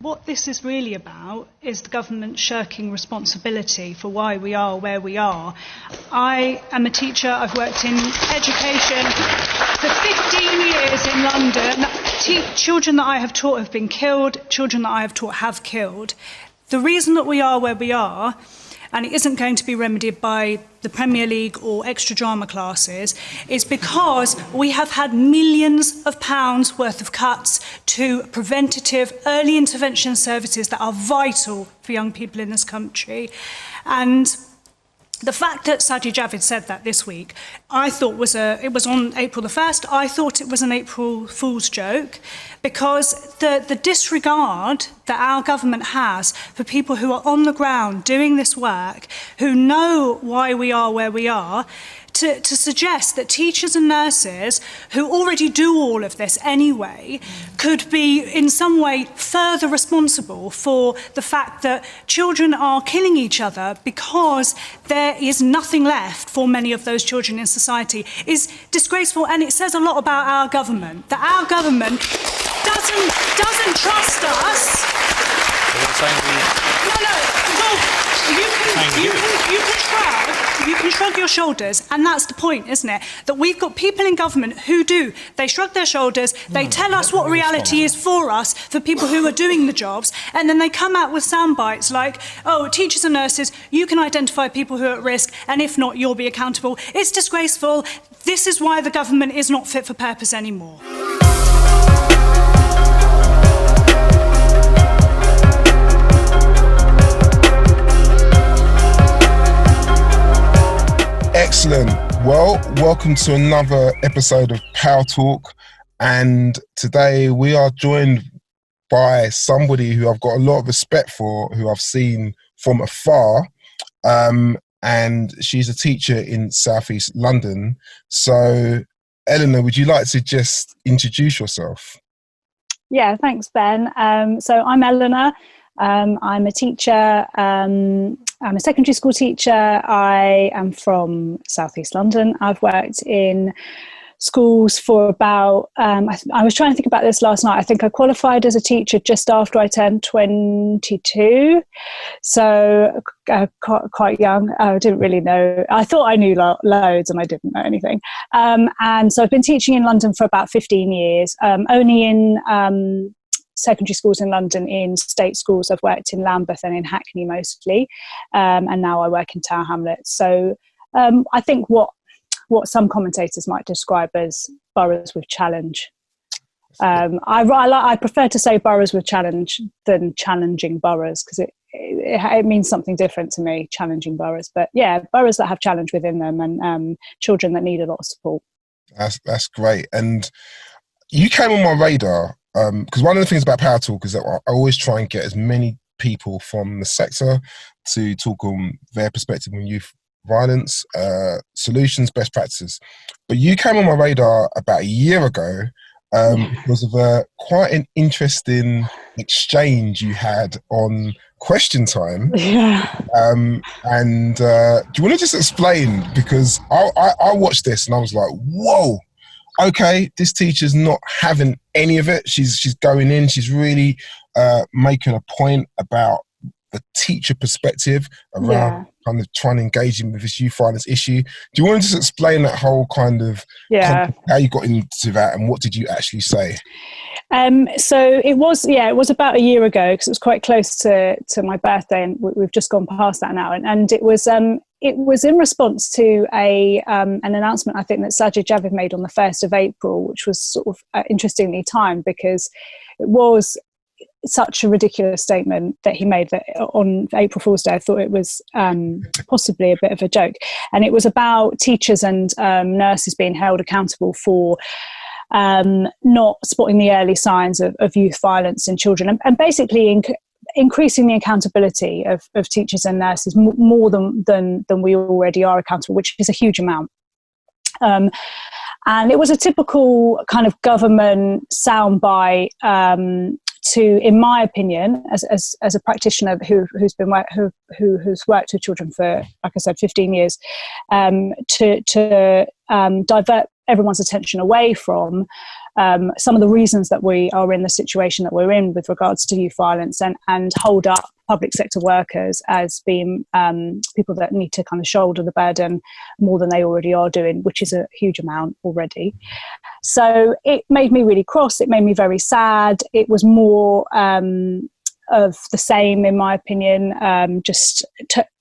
What this is really about is the government shirking responsibility for why we are where we are. I am a teacher. I've worked in education for 15 years in London. Children that I have taught have been killed. Children that I have taught have killed. The reason that we are where we are, and it isn't going to be remedied by the Premier League or extra drama classes, is because we have had millions of pounds worth of cuts to preventative early intervention services that are vital for young people in this country. And the fact that Sajid Javid said that this week, I thought it was on April the 1st, I thought it was an April Fool's joke, because the disregard that our government has for people who are on the ground doing this work, who know why we are where we are, to suggest that teachers and nurses who already do all of this anyway could be in some way further responsible for the fact that children are killing each other because there is nothing left for many of those children in society is disgraceful, and it says a lot about our government, that our government doesn't trust us. You can shrug your shoulders, and that's the point, isn't it? That we've got people in government who do. They shrug their shoulders, they tell us what reality is for us, for people who are doing the jobs, and then they come out with sound bites like, oh, teachers and nurses, you can identify people who are at risk, and if not, you'll be accountable. It's disgraceful. This is why the government is not fit for purpose anymore. Excellent. Well, welcome to another episode of PowerTalk, and today we are joined by somebody who I've got a lot of respect for, who I've seen from afar, and she's a teacher in South East London. So, Ellena, would you like to just introduce yourself? Yeah, thanks, Ben. So I'm Ellena. I'm a teacher. I'm a secondary school teacher. I am from South East London. I've worked in schools for about, I was trying to think about this last night. I think I qualified as a teacher just after I turned 22. So quite young. I didn't really know. I thought I knew loads and I didn't know anything. And so I've been teaching in London for about 15 years, only in secondary schools in London. In state schools I've worked in Lambeth and in Hackney mostly, and now I work in Tower Hamlets. So I think what some commentators might describe as boroughs with challenge. I prefer to say boroughs with challenge than challenging boroughs, because it means something different to me, challenging boroughs. But yeah, boroughs that have challenge within them, and children that need a lot of support. That's great. And you came on my radar because one of the things about PowerTalk is that I always try and get as many people from the sector to talk on their perspective on youth violence, solutions, best practices. But you came on my radar about a year ago because of quite an interesting exchange you had on Question Time. Yeah. And do you want to just explain? Because I watched this and I was like, whoa. Okay, this teacher's not having any of it. She's going in. She's really making a point about the teacher perspective around kind of trying to engage him with this youth violence issue. Do you want to just explain that whole kind of how you got into that and what did you actually say? So it was about a year ago, because it was quite close to my birthday, and we've just gone past that now. And it was in response to an announcement I think that Sajid Javid made on the 1st of April, which was sort of interestingly timed, because it was such a ridiculous statement that he made that on April Fool's Day I thought it was possibly a bit of a joke. And it was about teachers and nurses being held accountable for not spotting the early signs of youth violence in children, and basically increasing the accountability of teachers and nurses more than we already are accountable, which is a huge amount. And it was a typical kind of government soundbite to, in my opinion, as a practitioner who's worked with children for, like I said, 15 years, to divert everyone's attention away from some of the reasons that we are in the situation that we're in with regards to youth violence, and hold up public sector workers as being people that need to kind of shoulder the burden more than they already are doing, which is a huge amount already. So it made me really cross. It made me very sad. It was more of the same, in my opinion, just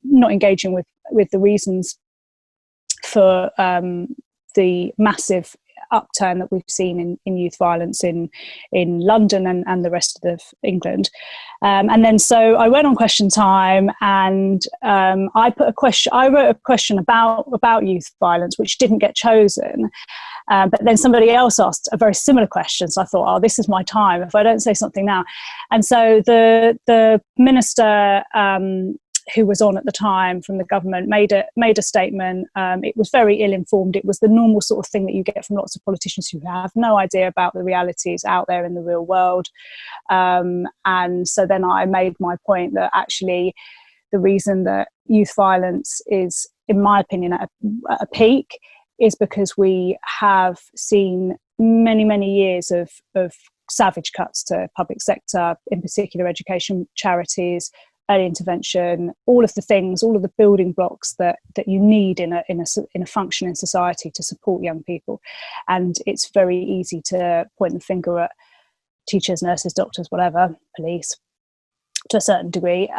not engaging with the reasons for the massive upturn that we've seen in youth violence in London and the rest of England. And then so I went on Question Time, and I wrote a question about youth violence, which didn't get chosen. But then somebody else asked a very similar question. So I thought, this is my time if I don't say something now. And so the minister who was on at the time from the government made a statement. It was very ill-informed. It was the normal sort of thing that you get from lots of politicians who have no idea about the realities out there in the real world. And so then I made my point that actually the reason that youth violence is, in my opinion, at a peak is because we have seen many, many years of savage cuts to public sector, in particular education, charities, early intervention, all of the things, all of the building blocks that you need in a functioning society to support young people. And it's very easy to point the finger at teachers, nurses, doctors, whatever, police, to a certain degree,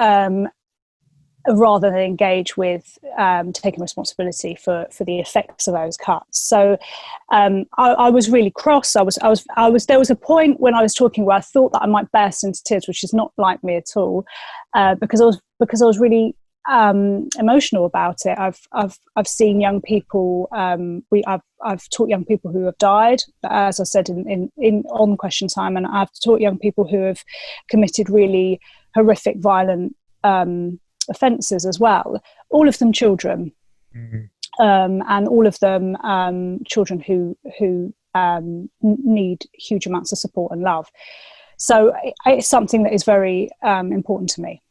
rather than engage with taking responsibility for the effects of those cuts. So I was really cross. There was a point when I was talking where I thought that I might burst into tears, which is not like me at all, because I was really emotional about it. I've seen young people. I've taught young people who have died, as I said on Question Time, and I've taught young people who have committed really horrific, violent offences as well. All of them children, and all of them children who need huge amounts of support and love. So it's something that is very important to me.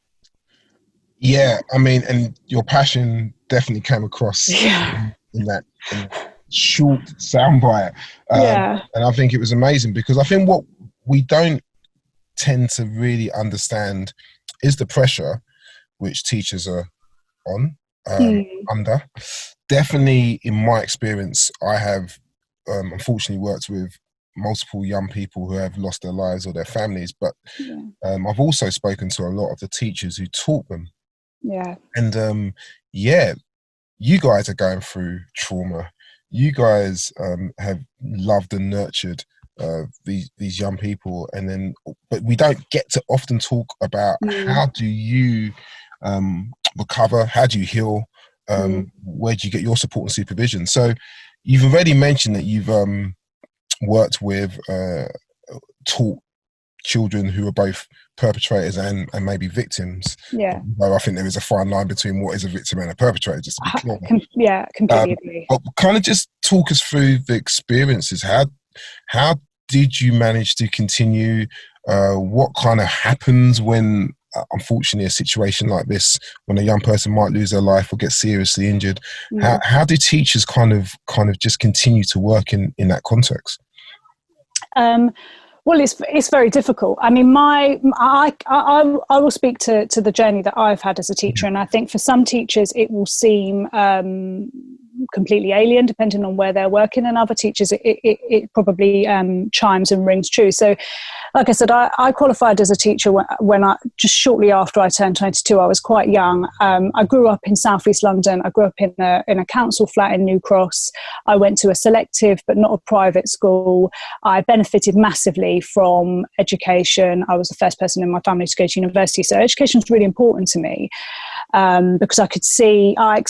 Yeah, I mean, and your passion definitely came across in that short soundbite. And I think it was amazing, because I think what we don't tend to really understand is the pressure which teachers are under. Definitely, in my experience, I have unfortunately worked with multiple young people who have lost their lives or their families, but I've also spoken to a lot of the teachers who taught them. And you guys are going through trauma. You guys have loved and nurtured these young people, but we don't get to often talk about how do you recover, how do you heal, where do you get your support and supervision. So you've already mentioned that you've worked with, taught children who are both perpetrators and maybe victims. Though I think there is a fine line between what is a victim and a perpetrator, just to be clear. Completely agree. But kind of just talk us through the experiences. How did you manage to continue? What kind of happens when, unfortunately, a situation like this, when a young person might lose their life or get seriously injured? How do teachers kind of just continue to work in that context? Well, it's very difficult. I mean, I will speak to the journey that I've had as a teacher, and I think for some teachers it will seem completely alien, depending on where they're working, and other teachers it probably chimes and rings true. So, like I said, I qualified as a teacher when I just shortly after I turned 22. I was quite young. I grew up in South East London. I grew up in a council flat in New Cross. I went to a selective but not a private school. I benefited massively from education. I was the first person in my family to go to university, so education was really important to me. Because I could see, I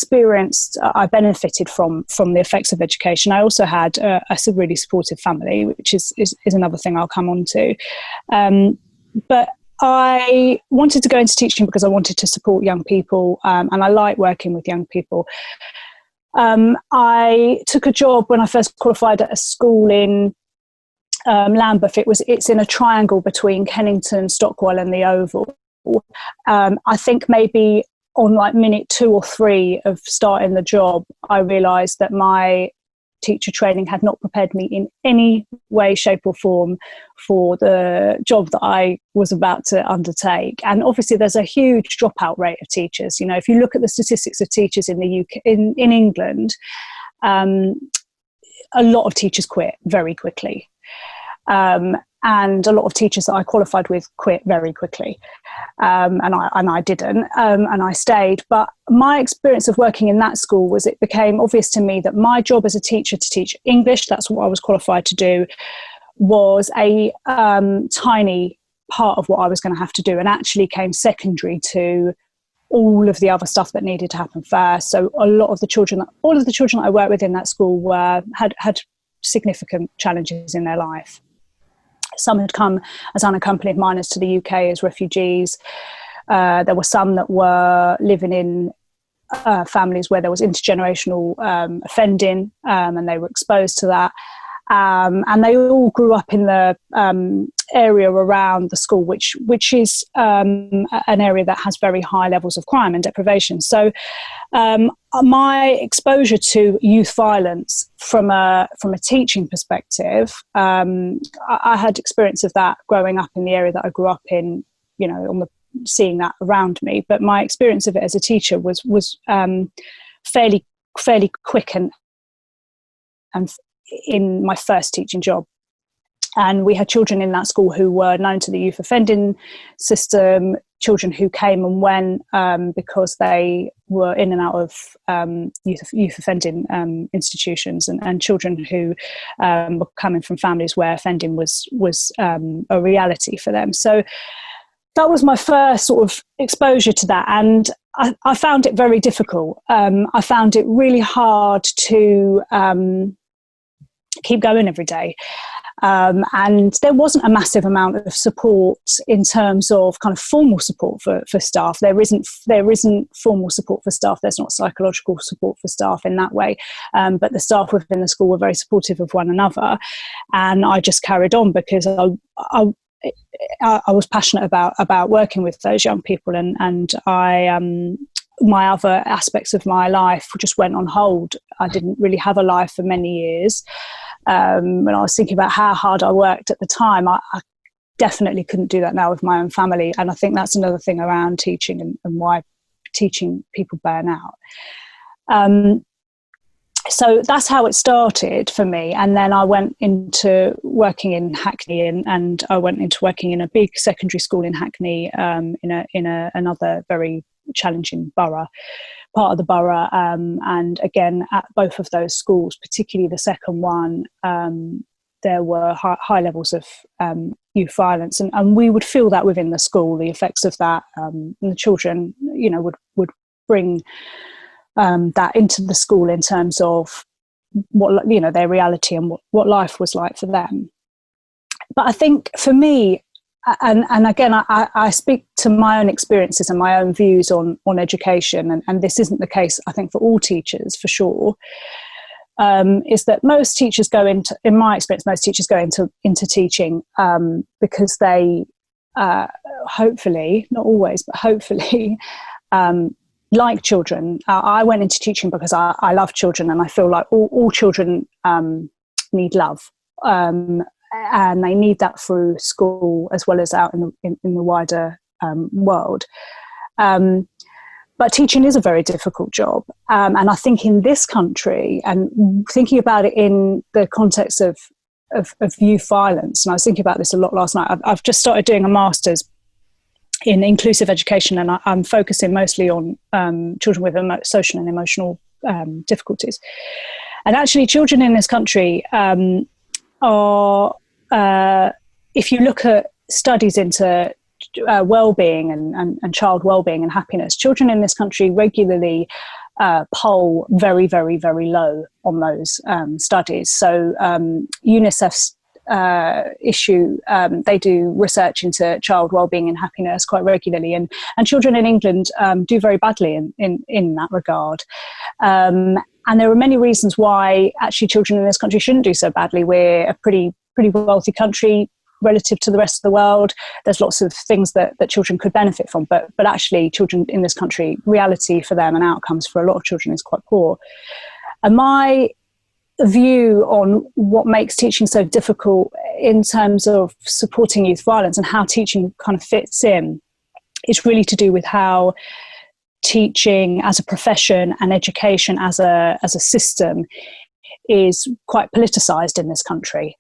benefited from the effects of education. I also had a really supportive family, which is another thing I'll come on to. But I wanted to go into teaching because I wanted to support young people, and I like working with young people. I took a job when I first qualified at a school in Lambeth. It's in a triangle between Kennington, Stockwell and the Oval. I think maybe on like minute 2 or 3 of starting the job, I realised that my teacher training had not prepared me in any way, shape or form for the job that I was about to undertake. And obviously there's a huge dropout rate of teachers. You know, if you look at the statistics of teachers in the UK, in England, a lot of teachers quit very quickly. And a lot of teachers that I qualified with quit very quickly. And I didn't, and I stayed. But my experience of working in that school was, it became obvious to me that my job as a teacher to teach English, that's what I was qualified to do, was a tiny part of what I was going to have to do, and actually came secondary to all of the other stuff that needed to happen first. So all of the children that I worked with in that school had significant challenges in their life. Some had come as unaccompanied minors to the UK as refugees. There were some that were living in families where there was intergenerational offending, and they were exposed to that. And they all grew up in the area around the school, which is an area that has very high levels of crime and deprivation. So my exposure to youth violence from a teaching perspective, I had experience of that growing up in the area that I grew up in, you know, seeing that around me. But my experience of it as a teacher was fairly quick and in my first teaching job. And we had children in that school who were known to the youth offending system, children who came and went because they were in and out of youth offending institutions, and children who were coming from families where offending was a reality for them. So that was my first sort of exposure to that, and I found it very difficult. I found it really hard to keep going every day. And there wasn't a massive amount of support in terms of kind of formal support for staff. There isn't formal support for staff. There's not psychological support for staff in that way. But the staff within the school were very supportive of one another. And I just carried on because I was passionate about working with those young people, and my other aspects of my life just went on hold. I didn't really have a life for many years. When I was thinking about how hard I worked at the time, I definitely couldn't do that now with my own family. And I think that's another thing around teaching and why teaching people burn out. So that's how it started for me. And then I went into working in Hackney, and I went into working in a big secondary school in Hackney, in another very challenging part of the borough, and again at both of those schools, particularly the second one, there were high levels of youth violence, and we would feel that within the school, the effects of that, and the children, you know, would bring that into the school in terms of what, you know, their reality and what life was like for them. But I think for me, and again, I speak to my own experiences and my own views on education, and this isn't the case, I think, for all teachers, for sure, is that most teachers go into, in my experience, most teachers go into teaching because they, hopefully, not always, but hopefully, like children. I went into teaching because I love children, and I feel like all children need love. And they need that through school as well as out in the wider world. But teaching is a very difficult job. And I think in this country, and thinking about it in the context of youth violence, and I was thinking about this a lot last night, I've just started doing a master's in inclusive education, and I'm focusing mostly on children with social and emotional difficulties. And actually children in this country are, if you look at studies into well-being and child well-being and happiness, children in this country regularly poll very, very, very low on those studies. So UNICEF's they do research into child well-being and happiness quite regularly, and children in England do very badly in that regard. And there are many reasons why actually children in this country shouldn't do so badly. We're a pretty wealthy country relative to the rest of the world. There's lots of things that children could benefit from, but actually children in this country, reality for them and outcomes for a lot of children is quite poor. And my view on what makes teaching so difficult in terms of supporting youth violence and how teaching kind of fits in is really to do with how teaching as a profession and education as a system is quite politicised in this country.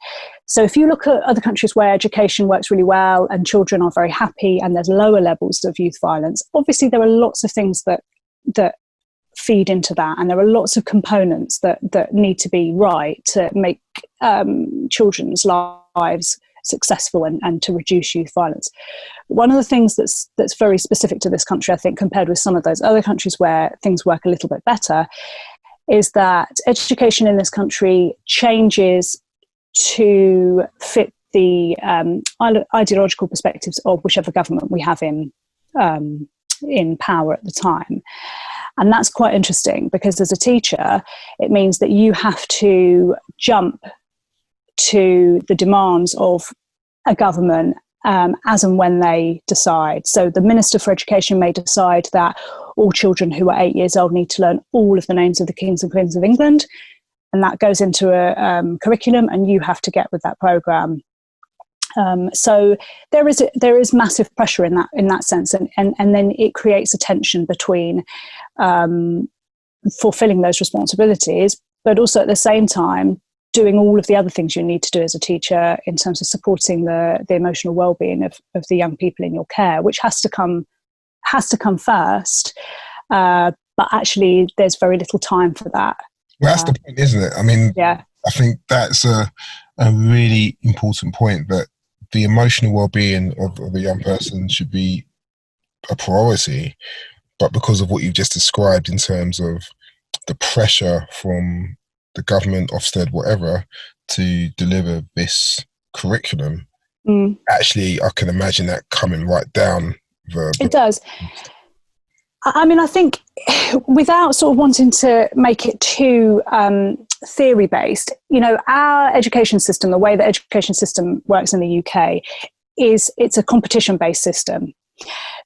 So if you look at other countries where education works really well and children are very happy and there's lower levels of youth violence, obviously there are lots of things that feed into that, and there are lots of components that need to be right to make children's lives successful and to reduce youth violence. One of the things that's very specific to this country, I think, compared with some of those other countries where things work a little bit better, is that education in this country changes to fit the ideological perspectives of whichever government we have in power at the time. And that's quite interesting, because as a teacher, it means that you have to jump to the demands of a government as and when they decide. So the Minister for Education may decide that all children who are 8 years old need to learn all of the names of the kings and queens of England, and that goes into a curriculum, and you have to get with that programme. So there is massive pressure in that sense, and then it creates a tension between fulfilling those responsibilities, but also at the same time doing all of the other things you need to do as a teacher in terms of supporting the emotional well-being of the young people in your care, which has to come first. But actually, there's very little time for that. Well, that's the point, isn't it? I mean, yeah. I think that's a really important point, that the emotional well-being of a young person should be a priority, but because of what you've just described in terms of the pressure from the government, Ofsted, whatever, to deliver this curriculum, actually, I can imagine that coming right down It does. I mean, I think without sort of wanting to make it too theory-based, our education system, the way the education system works in the UK, it's a competition-based system.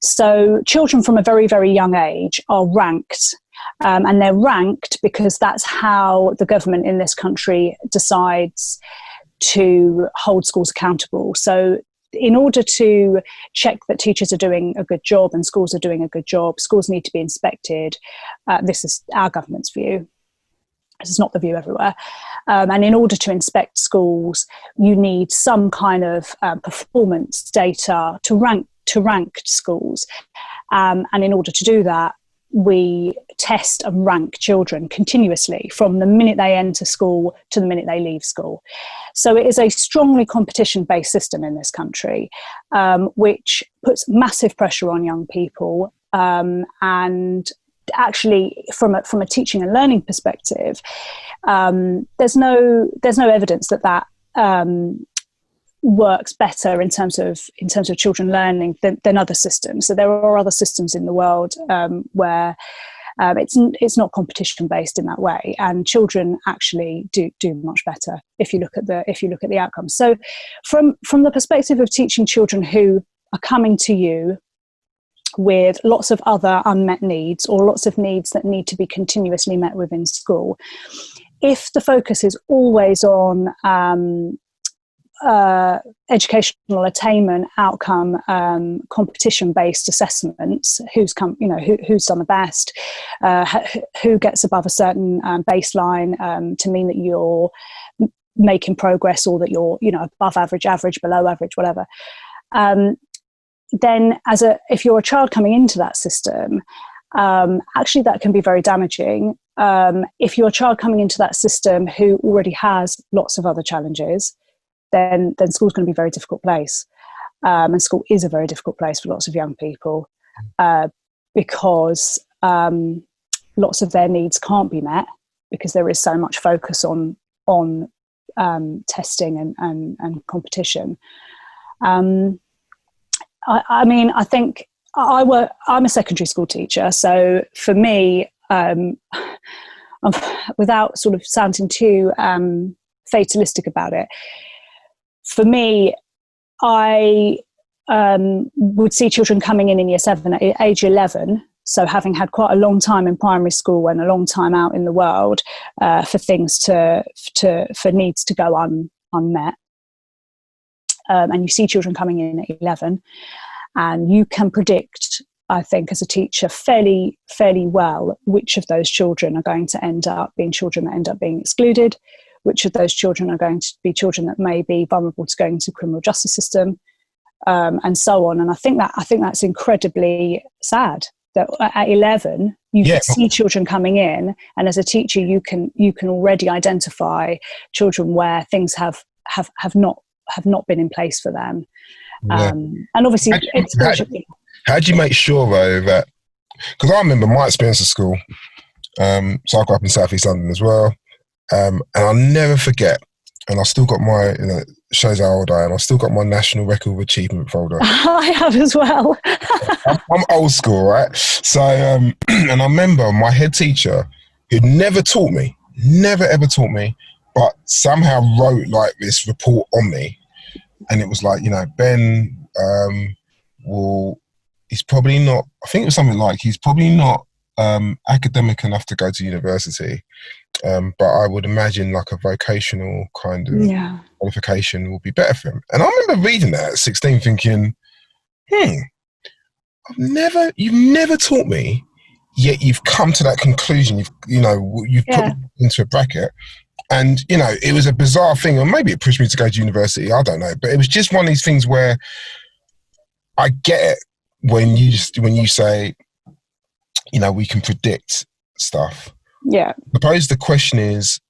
So children from a very, very young age are ranked, and they're ranked because that's how the government in this country decides to hold schools accountable. So in order to check that teachers are doing a good job and schools are doing a good job, schools need to be inspected. This is our government's view. This is not the view everywhere. And in order to inspect schools, you need some kind of performance data to rank schools. And in order to do that, we test and rank children continuously from the minute they enter school to the minute they leave school. So it is a strongly competition-based system in this country, which puts massive pressure on young people. And actually, from a teaching and learning perspective, there's no evidence that works better in terms of children learning than other systems. So there are other systems in the world where it's not competition based in that way, and children actually do much better if you look at the outcomes. So from the perspective of teaching children who are coming to you with lots of other unmet needs, or lots of needs that need to be continuously met within school, if the focus is always on educational attainment, outcome, competition-based assessments, who's done the best, who gets above a certain baseline to mean that you're making progress, or that you're above average, below average, whatever. Then if you're a child coming into that system, actually that can be very damaging. If you're a child coming into that system who already has lots of other challenges, then school's going to be a very difficult place. And school is a very difficult place for lots of young people because lots of their needs can't be met because there is so much focus on testing and competition. I mean, I think I'm a secondary school teacher, so for me, without sort of sounding too fatalistic about it, for me, I would see children coming in year 7 at age 11, So having had quite a long time in primary school and a long time out in the world, for things for needs to go unmet. And you see children coming in at 11, and you can predict, I think, as a teacher, fairly well, which of those children are going to end up being children that end up being excluded, which of those children are going to be children that may be vulnerable to going to the criminal justice system, and so on. And I think that's incredibly sad that at 11 you can see children coming in, and as a teacher you can already identify children where things have not been in place for them. And obviously how do you make sure though that, because I remember my experience at school, so I grew up in South East London as well, and I'll never forget, and I still got my, shows how old I am, I still got my National Record of Achievement folder. I have as well. I'm old school, right? So and I remember my head teacher, who'd never ever taught me, but somehow wrote like this report on me. And it was like, Ben he's probably not, I think it was something like, he's probably not academic enough to go to university, but I would imagine like a vocational kind of qualification will be better for him. And I remember reading that at 16 thinking, you've never taught me, yet you've come to that conclusion, you've put me into a bracket. And, it was a bizarre thing, or maybe it pushed me to go to university, I don't know. But it was just one of these things where I get it when you say, we can predict stuff. Yeah. I suppose the question is,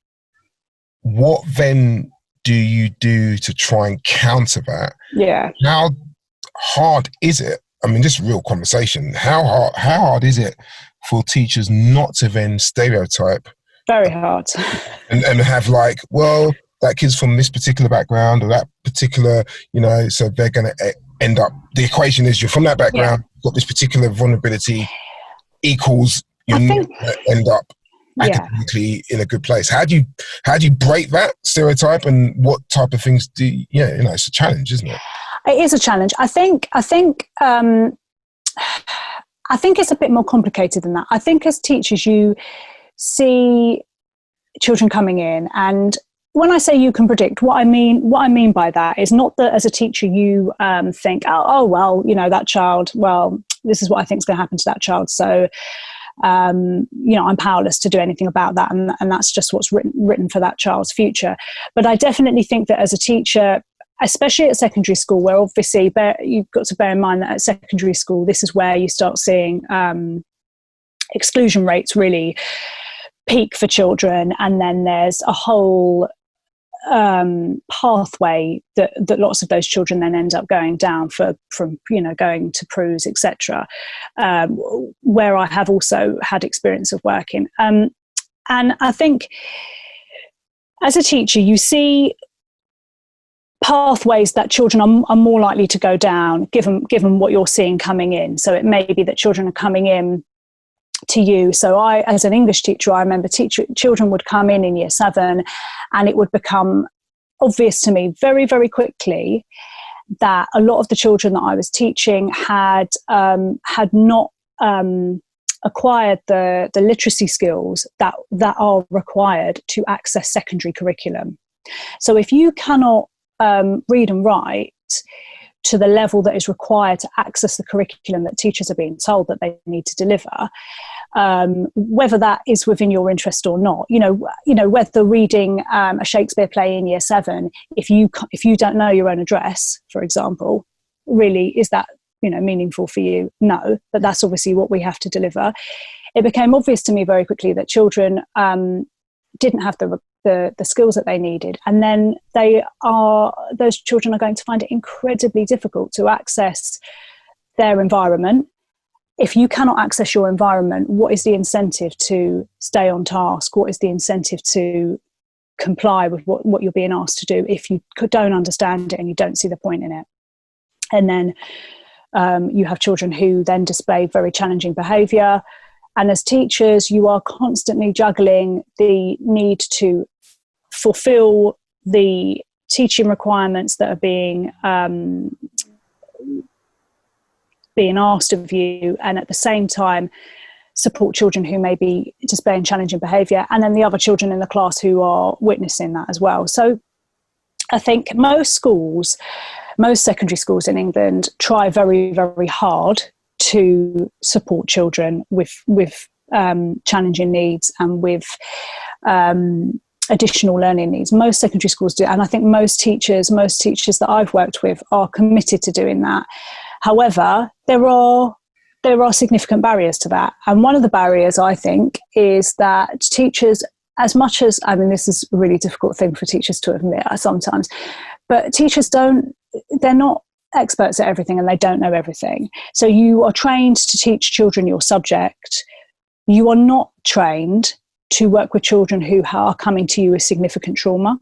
what then do you do to try and counter that? Yeah. How hard is it? I mean, just real conversation. How hard is it for teachers not to then stereotype? Very hard. And have like, well, that kid's from this particular background or that particular, so they're going to end up, the equation is you're from that background, got this particular vulnerability equals you're not going to end up academically in a good place. How do you break that stereotype, and what type of things it's a challenge, isn't it? It is a challenge. I think it's a bit more complicated than that. I think as teachers, you see children coming in, and when I say you can predict, what I mean by that is not that as a teacher you think, that child, this is what I think is going to happen to that child, so I'm powerless to do anything about that, and that's just what's written for that child's future. But I definitely think that as a teacher, especially at secondary school, where obviously you've got to bear in mind that at secondary school, this is where you start seeing exclusion rates really peak for children, and then there's a whole pathway that lots of those children then end up going down from going to PRUs, etc., where I have also had experience of working, and I think as a teacher you see pathways that children are more likely to go down given what you're seeing coming in. So it may be that children are coming in to you. So I, as an English teacher, I remember children would come in Year 7, and it would become obvious to me very, very quickly that a lot of the children that I was teaching had not acquired the literacy skills that are required to access secondary curriculum. So if you cannot read and write to the level that is required to access the curriculum that teachers are being told that they need to deliver, whether that is within your interest or not, whether reading a Shakespeare play in Year 7, if you don't know your own address, for example, really is that meaningful for you? No, but that's obviously what we have to deliver. It became obvious to me very quickly that children didn't have the skills that they needed, and then those children are going to find it incredibly difficult to access their environment. If you cannot access your environment, what is the incentive to stay on task? What is the incentive to comply with what you're being asked to do if you don't understand it and you don't see the point in it? And then you have children who then display very challenging behaviour. And as teachers, you are constantly juggling the need to fulfil the teaching requirements that are being being asked of you, and at the same time support children who may be displaying challenging behaviour, and then the other children in the class who are witnessing that as well. So I think most secondary schools in England try very, very hard to support children with challenging needs and with additional learning needs. Most secondary schools do, and I think most teachers that I've worked with are committed to doing that. However, there are significant barriers to that, and one of the barriers, I think, is that teachers, as much as, I mean, this is a really difficult thing for teachers to admit sometimes, but teachers they're not experts at everything, and they don't know everything. So you are trained to teach children your subject. You are not trained to work with children who are coming to you with significant trauma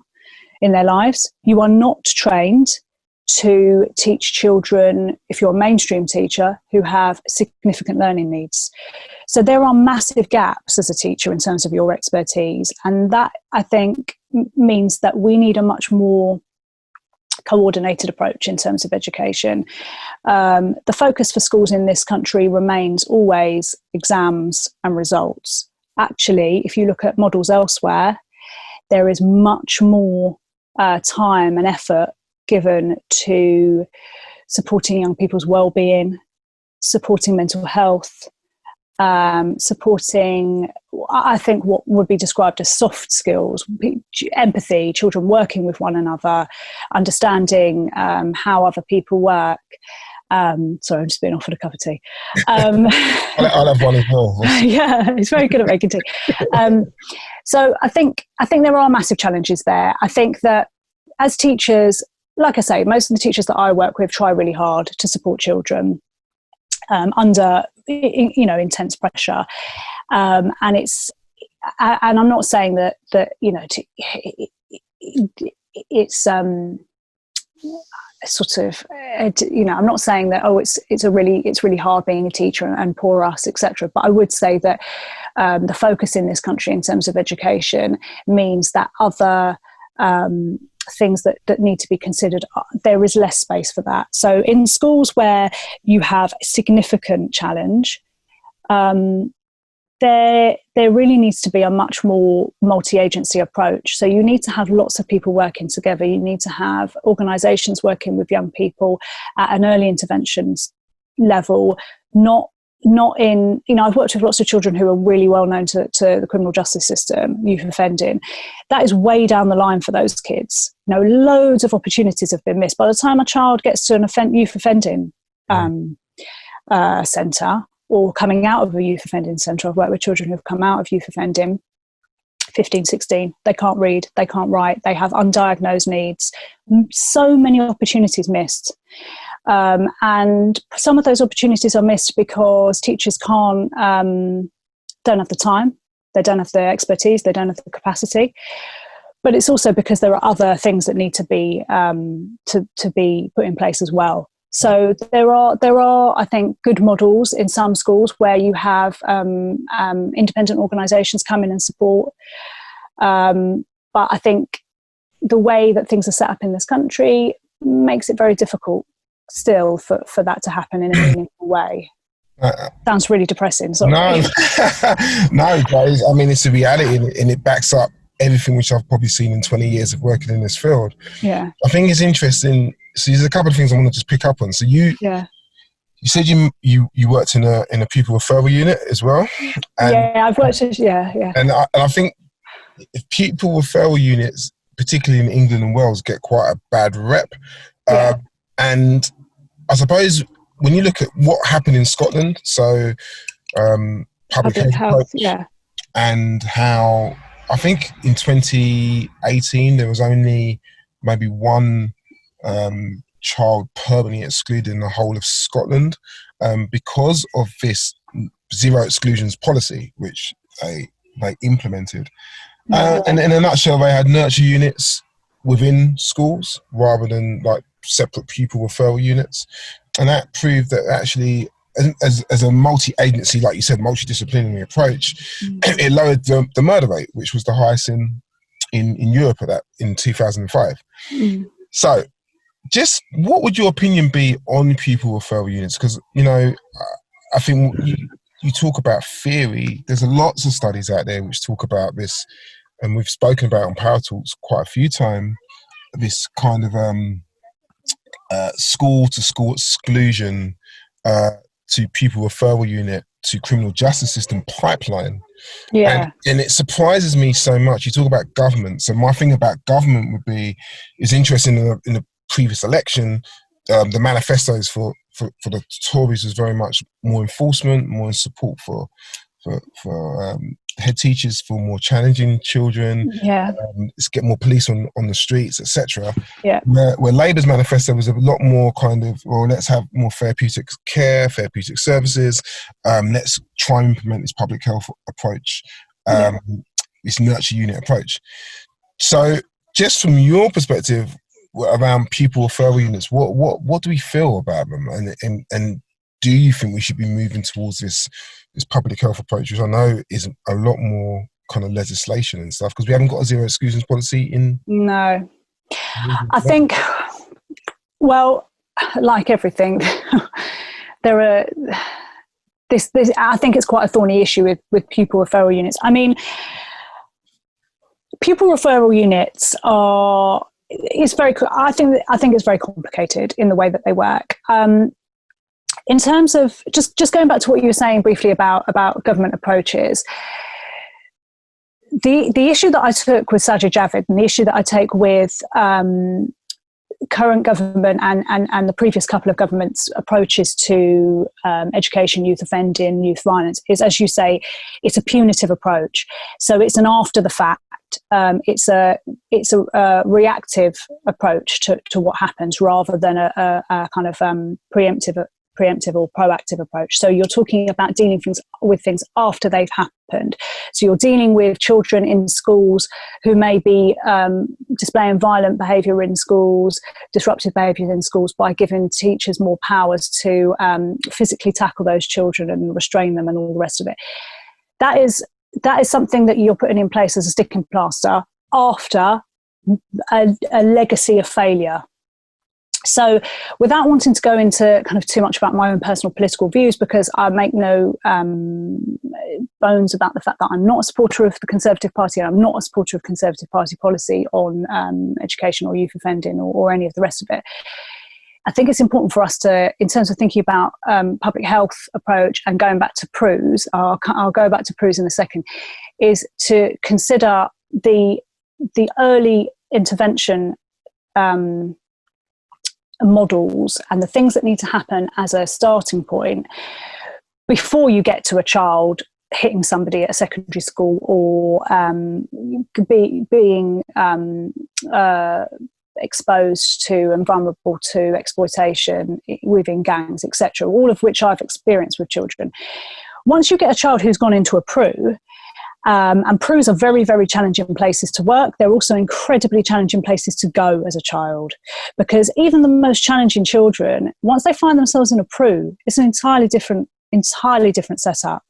in their lives. You are not trained to teach children, if you're a mainstream teacher, who have significant learning needs. So there are massive gaps as a teacher in terms of your expertise. And that, I think, means that we need a much more coordinated approach in terms of education. The focus for schools in this country remains always exams and results. Actually, if you look at models elsewhere, there is much more time and effort given to supporting young people's well-being, supporting mental health, supporting, I think, what would be described as soft skills, empathy, children working with one another, understanding how other people work. Sorry, I'm just being offered a cup of tea. I'll have one as well. Yeah, he's very good at making tea. So I think there are massive challenges there. I think that as teachers, like I say, most of the teachers that I work with try really hard to support children under intense pressure, and I'm not saying that it's sort of, I'm not saying that it's really hard being a teacher and poor us, etc. But I would say that the focus in this country in terms of education means that other things that need to be considered, there is less space for that. So in schools where you have a significant challenge, there really needs to be a much more multi-agency approach. So you need to have lots of people working together. You need to have organisations working with young people at an early interventions level, not in, I've worked with lots of children who are really well known to the criminal justice system, youth offending. That is way down the line for those kids. Loads of opportunities have been missed. By the time a child gets to an youth offending centre, or coming out of a youth offending centre, I've worked with children who've come out of youth offending, 15, 16, they can't read, they can't write, they have undiagnosed needs. So many opportunities missed. And some of those opportunities are missed because teachers don't have the time, they don't have the expertise, they don't have the capacity. But it's also because there are other things that need to be to be put in place as well. So there are, I think, good models in some schools where you have independent organisations come in and support. But I think the way that things are set up in this country makes it very difficult still for that to happen in a meaningful way. Sounds really depressing. Sorry. No, guys. I mean, it's a reality, and it backs up everything which I've probably seen in 20 years of working in this field. Yeah. I think it's interesting. So there's a couple of things I want to just pick up on. So you said you worked in a pupil referral unit as well. And, I've worked. And I think if pupil referral units, particularly in England and Wales, get quite a bad rep. And I suppose when you look at what happened in Scotland, so public health, and how I think in 2018 there was only maybe one child permanently excluded in the whole of Scotland because of this zero exclusions policy, which they implemented. And in a nutshell, they had nurture units within schools rather than like separate pupil referral units. And that proved that actually, as a multi-agency, like you said, multidisciplinary approach, it lowered the murder rate, which was the highest in Europe at that in 2005. So just what would your opinion be on pupil referral units? Because, you know, I think you talk about theory. There's lots of studies out there which talk about this, and we've spoken about on PowerTalks quite a few times, this kind of school-to-school exclusion to pupil referral unit to criminal justice system pipeline. Yeah. And it surprises me so much. You talk about government. So my thing about government would be, is interesting in the previous election, the manifestos for the Tories was very much more enforcement, more support for head teachers, for more challenging children. Yeah. Let's get more police on the streets, etc. Yeah. Where Labour's manifesto was a lot more kind of, well, let's have more therapeutic care, therapeutic services. Let's try and implement this public health approach, this nurture unit approach. So, just from your perspective around pupil referral units, what do we feel about them, and do you think we should be moving towards this public health approach, which I know is a lot more kind of legislation and stuff, because we haven't got a zero exclusions policy in? No. I think, well, like everything, there are this I think it's quite a thorny issue with pupil referral units. I mean, pupil referral units I think it's very complicated in the way that they work. In terms of just going back to what you were saying briefly about government approaches, the issue that I took with Sajid Javid and the issue that I take with current government and the previous couple of governments' approaches to education, youth offending, youth violence is, as you say, it's a punitive approach. So it's an after the fact. It's a reactive approach to what happens, rather than a kind of preemptive or proactive approach. So you're talking about dealing with things after they've happened. So you're dealing with children in schools who may be displaying violent behaviour in schools, disruptive behaviours in schools, by giving teachers more powers to physically tackle those children and restrain them and all the rest of it. That is something that you're putting in place as a sticking plaster after a legacy of failure. So without wanting to go into kind of too much about my own personal political views, because I make no bones about the fact that I'm not a supporter of the Conservative Party, and I'm not a supporter of Conservative Party policy on education or youth offending or any of the rest of it. I think it's important for us to, in terms of thinking about public health approach and going back to PRUs, I'll go back to PRUs in a second, is to consider the early intervention models and the things that need to happen as a starting point before you get to a child hitting somebody at a secondary school or being exposed to and vulnerable to exploitation within gangs, etc., all of which I've experienced with children. Once you get a child who's gone into a PRU, and PRUs are very, very challenging places to work. They're also incredibly challenging places to go as a child, because even the most challenging children, once they find themselves in a PRU, it's an entirely different setup.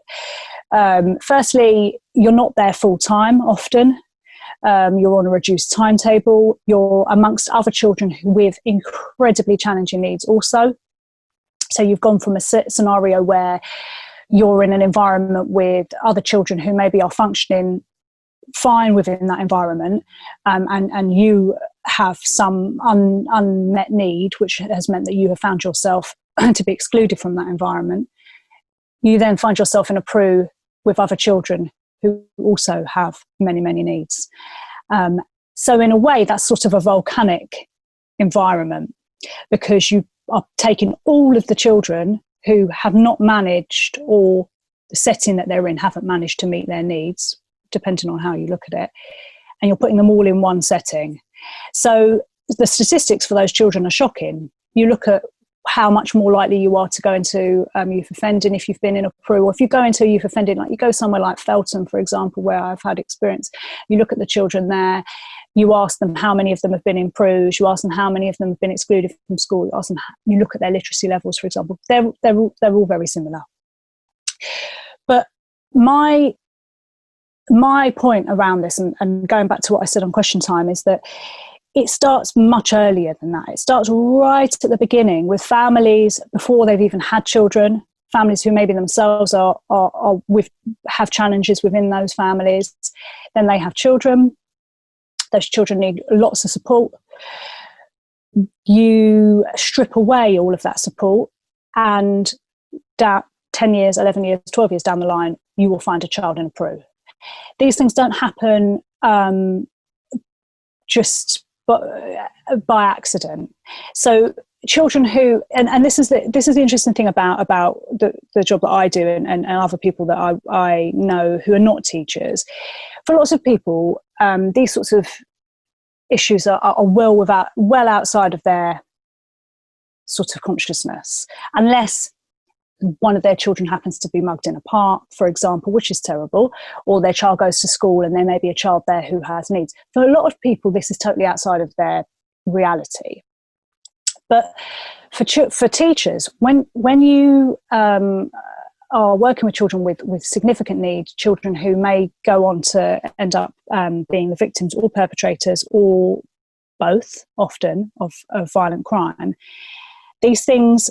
Firstly, you're not there full time often. You're on a reduced timetable. You're amongst other children with incredibly challenging needs also. So you've gone from a scenario where you're in an environment with other children who maybe are functioning fine within that environment, and you have some unmet need, which has meant that you have found yourself to be excluded from that environment. You then find yourself in a PRU with other children who also have many, many needs. So in a way, that's sort of a volcanic environment, because you are taking all of the children who have not managed, or the setting that they're in haven't managed to meet their needs, depending on how you look at it, and you're putting them all in one setting. So the statistics for those children are shocking. You look at how much more likely you are to go into youth offending if you've been in a PRU, or if you go into youth offending, like you go somewhere like Felton, for example, where I've had experience. You look at the children there, you ask them how many of them have been in PRUs, you ask them how many of them have been excluded from school, you ask them, you look at their literacy levels, for example, they're all very similar. But my point around this, and going back to what I said on Question Time, is that it starts much earlier than that. It starts right at the beginning with families before they've even had children, families who maybe themselves have challenges within those families. Then they have children. Those children need lots of support. You strip away all of that support, and 10 years, 11 years, 12 years down the line, you will find a child in a PRU. These things don't happen just by accident. So children who, and this is the interesting thing about the job that I do and other people that I know who are not teachers. For lots of people, these sorts of issues are well outside of their sort of consciousness, unless one of their children happens to be mugged in a park, for example, which is terrible, or their child goes to school and there may be a child there who has needs. For a lot of people, this is totally outside of their reality. But for teachers, when you are working with children with significant needs, children who may go on to end up being the victims or perpetrators or both, often, of violent crime, these things,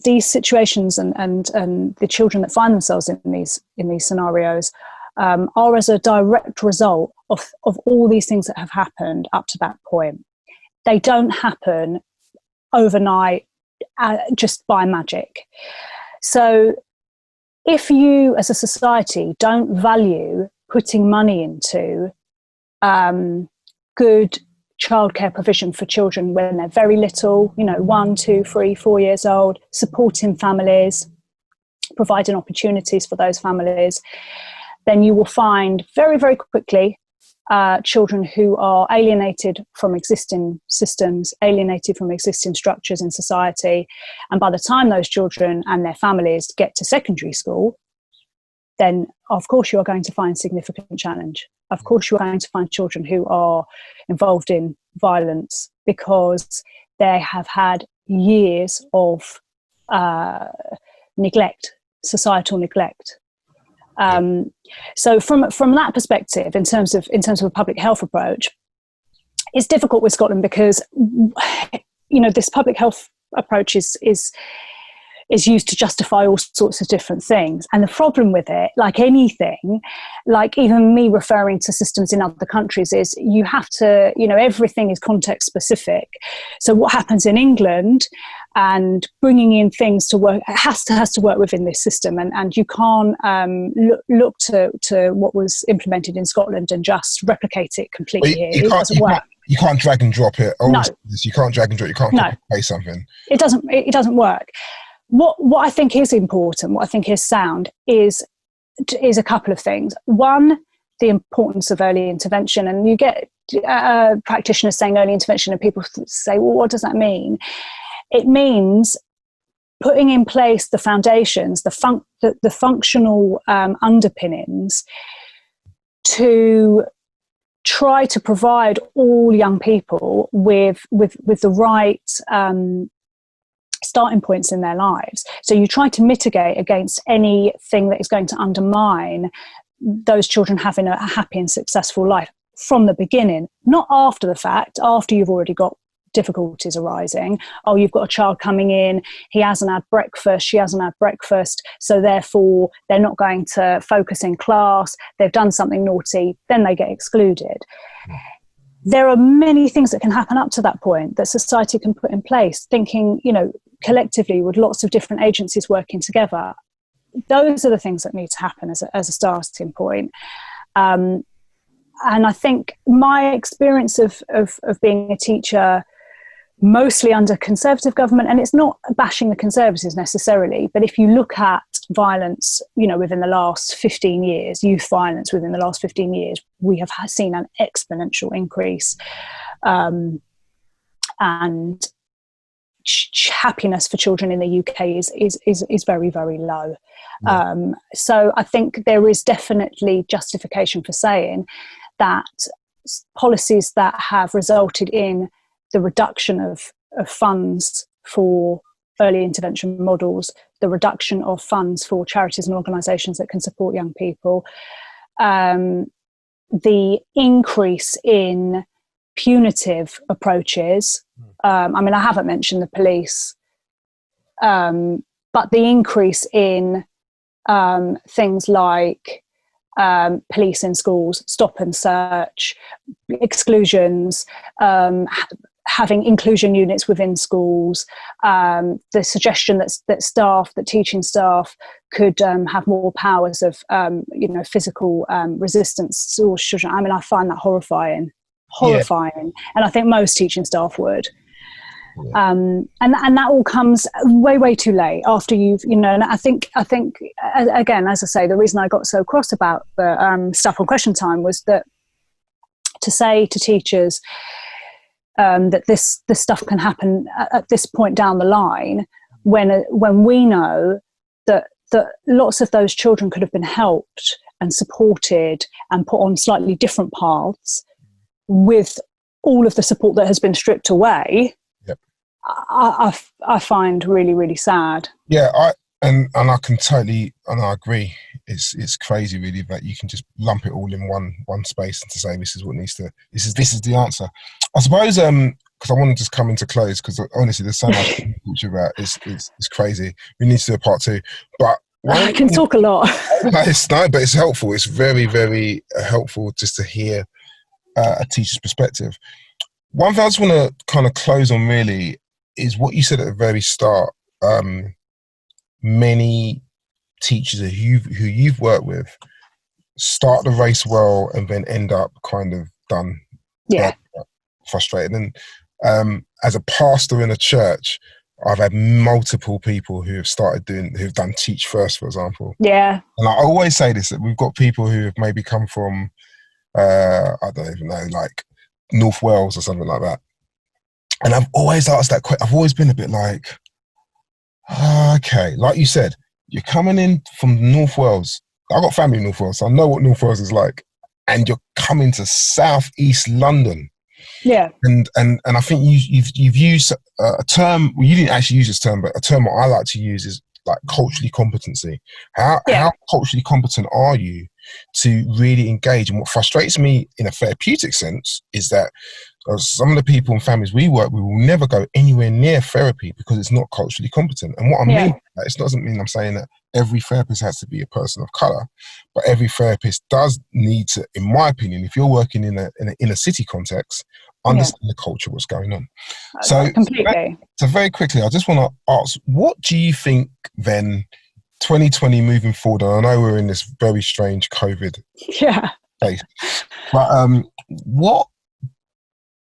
these situations and the children that find themselves in these scenarios are as a direct result of all these things that have happened up to that point. They don't happen overnight just by magic. So if you as a society don't value putting money into good childcare provision for children when they're very little, 1, 2, 3, 4 years old, supporting families, providing opportunities for those families, then you will find very, very quickly children who are alienated from existing systems, alienated from existing structures in society. And by the time those children and their families get to secondary school, then of course you are going to find significant challenge. Of course you are going to find children who are involved in violence because they have had years of neglect, societal neglect. So from that perspective, in terms of a public health approach, it's difficult with Scotland because this public health approach is used to justify all sorts of different things. And the problem with it, like anything, like even me referring to systems in other countries, is you have to, everything is context specific. So what happens in England and bringing in things to work, it has to work within this system. And you can't look to what was implemented in Scotland and just replicate it completely here. It doesn't work. You can't drag and drop it. No. You can't drag and drop. You can't copy something. It doesn't work. What I think is important, what I think is sound, is a couple of things. One, the importance of early intervention. And you get practitioners saying early intervention and people say, well, what does that mean? It means putting in place the foundations, the functional underpinnings to try to provide all young people with the right starting points in their lives. So you try to mitigate against anything that is going to undermine those children having a happy and successful life from the beginning, not after the fact, after you've already got difficulties arising. Oh, you've got a child coming in, he hasn't had breakfast, she hasn't had breakfast, so therefore they're not going to focus in class, they've done something naughty, then they get excluded. There are many things that can happen up to that point that society can put in place, thinking, collectively with lots of different agencies working together. Those are the things that need to happen as a starting point. And I think my experience of being a teacher, mostly under Conservative government, and it's not bashing the Conservatives necessarily, but if you look at violence, within the last 15 years, youth violence within the last 15 years, we have seen an exponential increase. And happiness for children in the UK is very, very low. Yeah. So I think there is definitely justification for saying that policies that have resulted in the reduction of funds for early intervention models, the reduction of funds for charities and organisations that can support young people, the increase in punitive approaches. I mean, I haven't mentioned the police, but the increase in things like police in schools, stop and search, exclusions, having inclusion units within schools, the suggestion that teaching staff could have more powers of physical resistance towards children. I mean, I find that horrifying, and I think most teaching staff would. Yeah. And that all comes way too late after you've, and I think again, as I say, the reason I got so cross about the stuff on Question Time was that to say to teachers that this stuff can happen at this point down the line, when we know that lots of those children could have been helped and supported and put on slightly different paths with all of the support that has been stripped away. Yep. I find really, really sad. Yeah, I can totally, and I agree. It's crazy, really, that you can just lump it all in one space and to say this is what needs to. This is the answer. I suppose because I want to just come into close because honestly, there's so much to talk about. It's crazy. We need to do a part 2, but I can talk a lot. But it's helpful. It's very, very helpful just to hear a teacher's perspective. One thing I just want to kind of close on really is what you said at the very start. Many teachers who you've worked with start the race well and then end up kind of done, frustrated. And as a pastor in a church, I've had multiple people who've done Teach First, for example. Yeah. And I always say this, that we've got people who have maybe come from, I don't even know, like North Wales or something like that. And I've always asked that question. I've always been a bit like, okay, like you said, you're coming in from North Wales. I've got family in North Wales, so I know what North Wales is like. And you're coming to South East London. Yeah. And I think you've used a term, well, you didn't actually use this term, but a term what I like to use is like culturally competency. How culturally competent are you to really engage? And what frustrates me in a therapeutic sense is that some of the people and families we work with will never go anywhere near therapy because it's not culturally competent. And what I mean by that, it doesn't mean I'm saying that every therapist has to be a person of colour, but every therapist does need to, in my opinion, if you're working in an inner city context, understand the culture, what's going on. So, completely. So very quickly, I just want to ask, what do you think then, 2020 moving forward, and I know we're in this very strange COVID phase, but what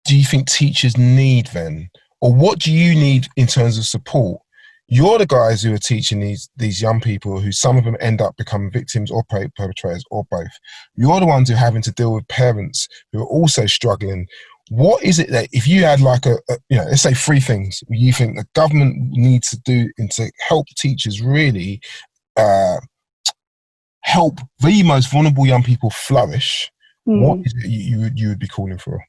do you think teachers need then? Or what do you need in terms of support? You're the guys who are teaching these young people who some of them end up becoming victims or perpetrators or both. You're the ones who are having to deal with parents who are also struggling. What is it that if you had like let's say 3 things you think the government needs to do to help teachers really help the most vulnerable young people flourish, what is it you would be calling for?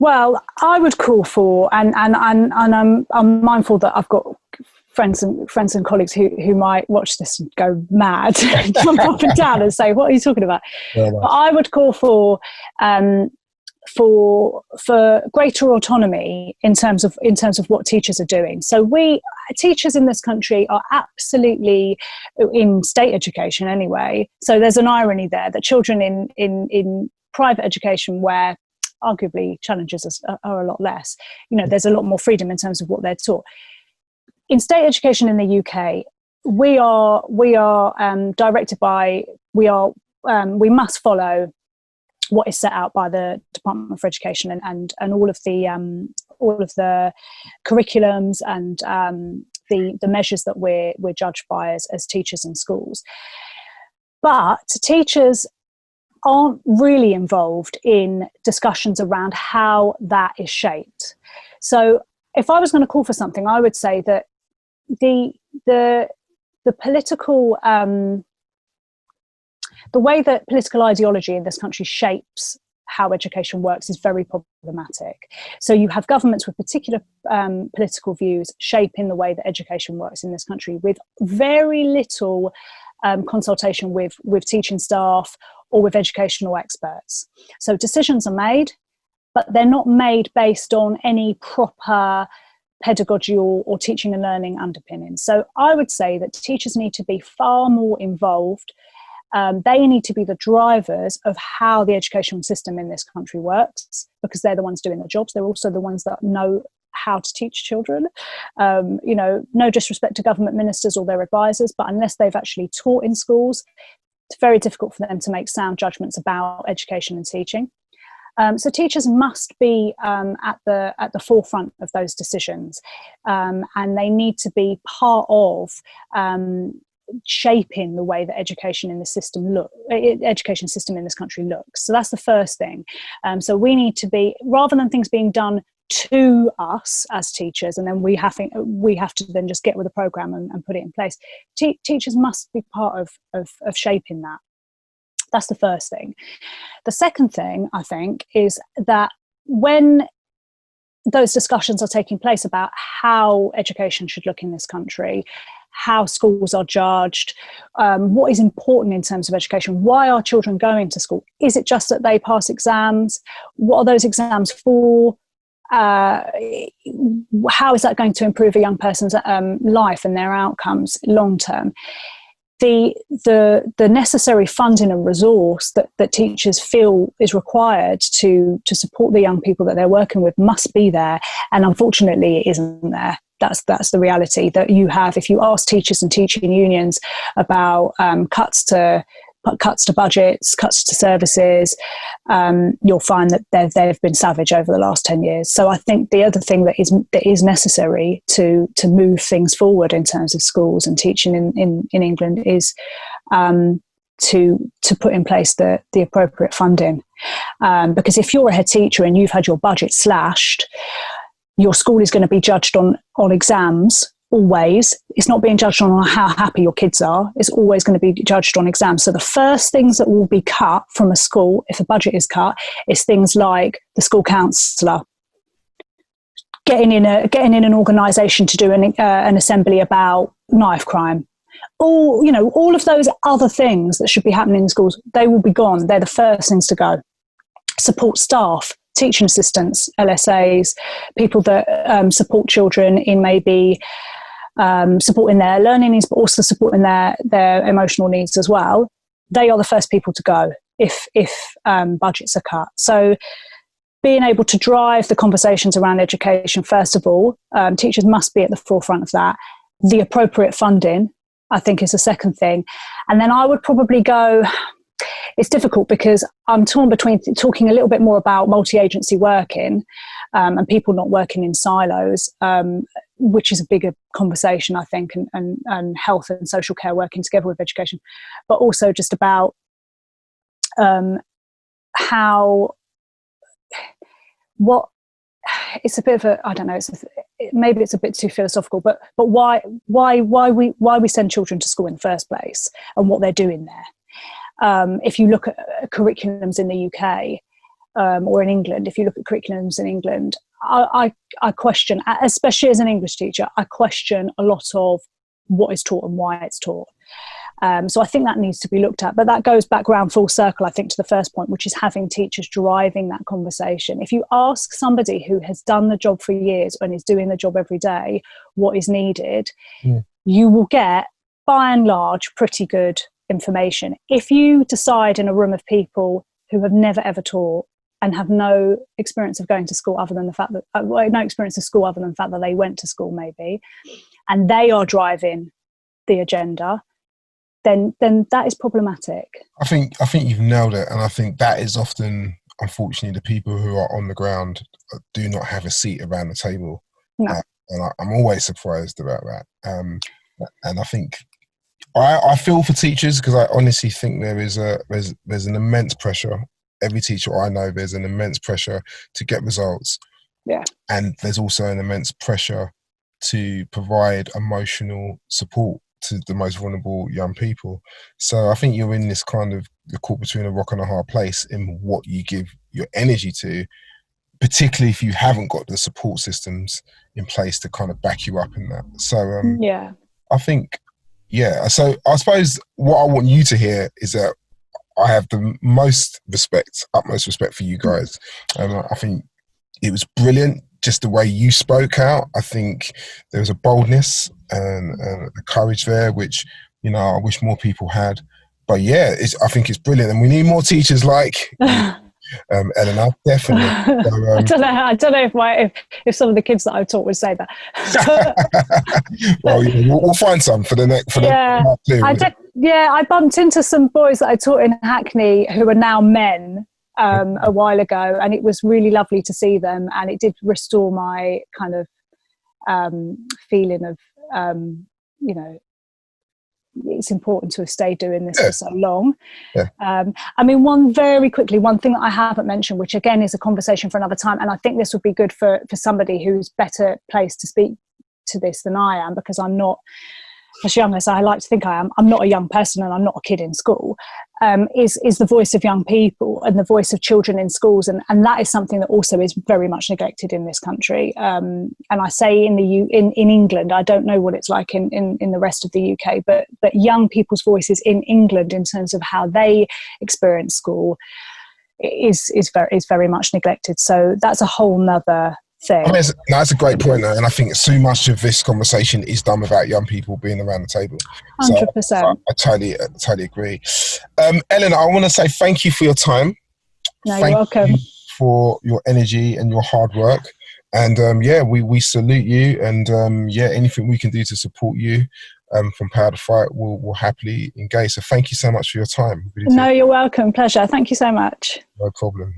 Well, I would call for, and I'm mindful that I've got friends and colleagues who might watch this and go mad, jump up and down and say, "What are you talking about?" Yeah, but I would call for greater autonomy in terms of what teachers are doing. So teachers in this country are absolutely, in state education anyway. So there's an irony there that children in private education, where arguably challenges are a lot less, there's a lot more freedom in terms of what they're taught. In state education in the UK, we are directed by, we must follow what is set out by the Department for Education and all of the curriculums and the measures that we're judged by as teachers in schools. But teachers aren't really involved in discussions around how that is shaped. So if I was going to call for something, I would say that the political the way that political ideology in this country shapes how education works is very problematic. So you have governments with particular political views shaping the way that education works in this country, with very little consultation with teaching staff or with educational experts. So decisions are made, but they're not made based on any proper pedagogy or teaching and learning underpinnings. So I would say that teachers need to be far more involved. They need to be the drivers of how the education system in this country works, because they're the ones doing the jobs. They're also the ones that know how to teach children. No disrespect to government ministers or their advisors, but unless they've actually taught in schools, it's very difficult for them to make sound judgments about education and teaching. So teachers must be at the forefront of those decisions, and they need to be part of shaping the way that education system in this country looks. So that's the first thing. So we need to be, rather than things being done to us as teachers, and then we have to then just get with the program and put it in place. Teachers must be part of shaping that. That's the first thing. The second thing, I think, is that when those discussions are taking place about how education should look in this country, how schools are judged, what is important in terms of education, why are children going to school? Is it just that they pass exams? What are those exams for? How is that going to improve a young person's life and their outcomes long term? The necessary funding and resource that teachers feel is required to support the young people that they're working with must be there, and unfortunately it isn't there. That's the reality that you have. If you ask teachers and teaching unions about cuts to budgets, cuts to services, you'll find that they've been savage over the last 10 years. So I think the other thing that is necessary to move things forward in terms of schools and teaching in England is to put in place the appropriate funding. Because if you're a head teacher and you've had your budget slashed, your school is going to be judged on exams. Always. It's not being judged on how happy your kids are. It's always going to be judged on exams. So the first things that will be cut from a school, if a budget is cut, is things like the school counsellor, getting in an organisation to do an assembly about knife crime. All of those other things that should be happening in schools, they will be gone. They're the first things to go. Support staff, teaching assistants, LSAs, people that support children in maybe supporting their learning needs, but also supporting their emotional needs as well. They are the first people to go if budgets are cut. So being able to drive the conversations around education, first of all, teachers must be at the forefront of that. The appropriate funding, I think, is the second thing. And then I would probably go, it's difficult because I'm torn between talking a little bit more about multi-agency working and people not working in silos, which is a bigger conversation, I think, and health and social care working together with education, but also just about it's a bit of a, I don't know, maybe it's a bit too philosophical, but why we send children to school in the first place and what they're doing there. If you look at curriculums in the UK or in England, if you look at curriculums in England, I question, especially as an English teacher, I question a lot of what is taught and why it's taught. So I think that needs to be looked at. But that goes back round full circle, I think, to the first point, which is having teachers driving that conversation. If you ask somebody who has done the job for years and is doing the job every day what is needed, you will get, by and large, pretty good information. If you decide in a room of people who have never ever taught and have no experience of going to school other than the fact that no experience of school other than the fact that they went to school maybe, and they are driving the agenda, then that is problematic. I think you've nailed it, and I think that is often, unfortunately, the people who are on the ground do not have a seat around the table. No. And I'm always surprised about that. And I think I feel for teachers, because I honestly think there's an immense pressure. Every teacher I know, there's an immense pressure to get results. Yeah. And there's also an immense pressure to provide emotional support to the most vulnerable young people. So I think you're in this kind of, you're caught between a rock and a hard place in what you give your energy to, particularly if you haven't got the support systems in place to kind of back you up in that. So I think, so I suppose what I want you to hear is that I have the utmost respect for you guys. I think it was brilliant, just the way you spoke out. I think there was a boldness and a courage there, which, you know, I wish more people had. But yeah, I think it's brilliant, and we need more teachers like Ellena, definitely. So, I don't know if some of the kids that I've taught would say that. well, yeah, we'll find some for the next. I bumped into some boys that I taught in Hackney who are now men a while ago, and it was really lovely to see them, and it did restore my kind of feeling of you know, it's important to have stayed doing this for so long. I mean, one thing that I haven't mentioned, which again is a conversation for another time, and I think this would be good for somebody who's better placed to speak to this than I am, because I'm not as young as I like to think I am. I'm not a young person, and I'm not a kid in school. Is the voice of young people and the voice of children in schools, and that is something that also is very much neglected in this country. And I say in England, I don't know what it's like in the rest of the UK, but young people's voices in England in terms of how they experience school is very much neglected. So that's a whole nother thing. I mean, that's a great point, and I think so much of this conversation is done without young people being around the table. 100%. So I totally agree. Ellena, I want to say thank you for your time. You're welcome. You for your energy and your hard work. And we salute you. And anything we can do to support you from Power to Fight, we'll happily engage. So thank you so much for your time. Really you're welcome. Pleasure. Thank you so much. No problem.